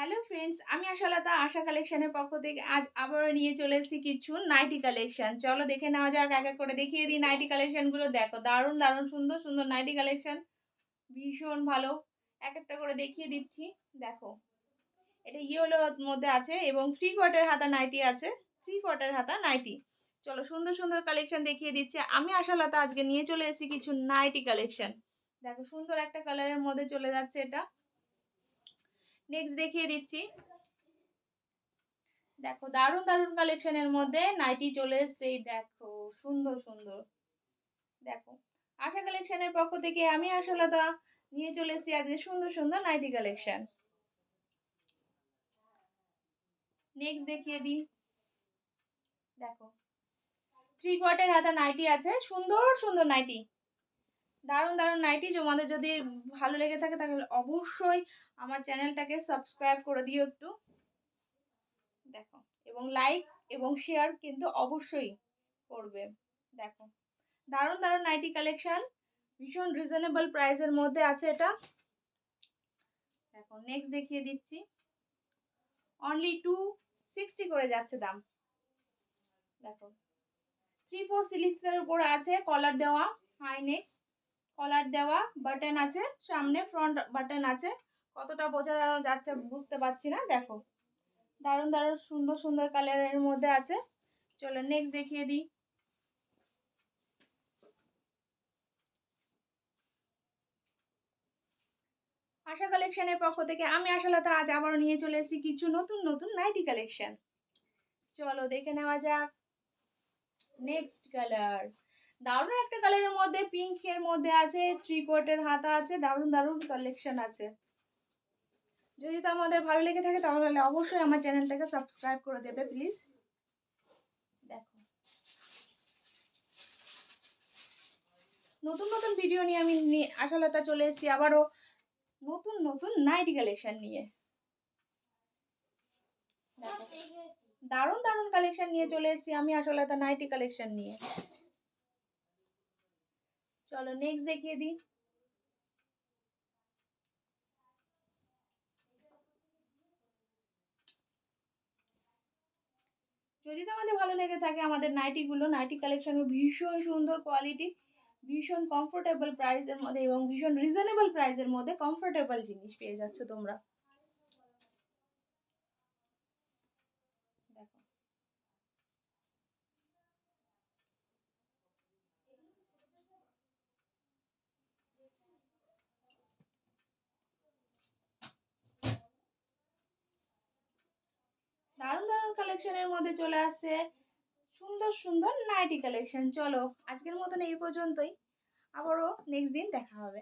Hello friends, আমি আশালতা আশা কালেকশনের পক্ষ থেকে আজ আবারও নিয়ে চলে এসেছি কিছু নাইটি কালেকশন। চলো দেখে নেওয়া যাক, এক এক করে দেখিয়ে দিই নাইটি কালেকশনগুলো। দেখো দারুণ দারুণ সুন্দর সুন্দর নাইটি কালেকশন, ভীষণ ভালো। এক একটা করে দেখিয়ে দিচ্ছি। দেখো এটা ইয়েলোর মধ্যে আছে এবং 3/4 হাতা নাইটি আছে, 3/4 হাতা নাইটি। চলো সুন্দর সুন্দর কালেকশন দেখিয়ে দিচ্ছি। আমি আশালতা আজকে নিয়ে চলে এসেছি কিছু নাইটি কালেকশন। দেখো সুন্দর একটা কালারের মধ্যে চলে যাচ্ছে এটা। নেক্সট দেখিয়ে দিচ্ছি। দেখো দারুণ দারুণ কালেকশনের মধ্যে নাইটি চলে এসছে। দেখো সুন্দর সুন্দর। দেখো আশা কালেকশনের পক্ষ থেকে আমি আশালতা নিয়ে চলে এসেছি আজকে সুন্দর সুন্দর নাইটি কালেকশন। নেক্সট দেখিয়ে দিই। দেখো 3/4 হাতা নাইটি আছে, সুন্দর সুন্দর নাইটি, দারুণ দারুণ নাইটি। তোমাদের যদি ভালো লেগে থাকে তাহলে অবশ্যই আমার চ্যানেলটাকে সাবস্ক্রাইব করে দিও একটু। দেখো এবং লাইক এবং শেয়ার কিন্তু অবশ্যই করবে। দেখো দারুণ দারুণ নাইটি কালেকশন, ভীষণ রিজনেবল প্রাইসের মধ্যে আছে এটা। দেখো নেক্সট দেখিয়ে দিচ্ছি। অনলি 260 করে যাচ্ছে দাম। দেখো 3/4 স্লিভসের উপর আছে, কলার দেওয়া, হাই নেক কলার দেওয়া, বাটন আছে, সামনে ফ্রন্ট বাটন আছে। কতটা বোঝা যাচ্ছে বুঝতে পারছি না। দেখো দারুণ দারুণ সুন্দর সুন্দর কালারের মধ্যে আছে। চলো নেক্সট দেখিয়ে দিই। আশা কালেকশনের পক্ষ থেকে আমি আশালতা আজ আবারও নিয়ে চলে এসেছি কিছু নতুন নতুন নাইটি কালেকশন। চলো দেখে নেওয়া যাক। নেক্সট কালার, দারুণ একটা কালারের মধ্যে, পিঙ্কের মধ্যে আছে, 3/4 হাতা আছে, দারুণ দারুণ কালেকশন আছে। যদি তো আমাদের ভালো লেগে থাকে তাহলে অবশ্যই আমার চ্যানেলটাকে সাবস্ক্রাইব করে দেবে প্লিজ। দেখো নতুন নতুন ভিডিও নিয়ে আমি আশালতা চলে এসেছি আবারও নতুন নতুন নাইটি কালেকশন নিয়ে। দেখো দারুণ দারুণ কালেকশন নিয়ে চলে এসেছি আমি আশালতা নাইটি কালেকশন নিয়ে। চলো নেক্সট দেখিয়ে দিই। যদি তোমাদের ভালো লেগে থাকে আমাদের নাইটিগুলো, নাইটি কালেকশন ভীষণ সুন্দর কোয়ালিটি, ভীষণ কমফোর্টেবল প্রাইসের মধ্যে এবং ভীষণ রিজনেবল প্রাইসের মধ্যে কমফোর্টেবল জিনিস পেয়ে যাচ্ছ তোমরা। দেখো দারুণ দারুণ কালেকশনের মধ্যে চলে আসছে সুন্দর সুন্দর নাইটি কালেকশন। চলো আজকের মতন এই পর্যন্তই, আবারও নেক্সট দিন দেখা হবে।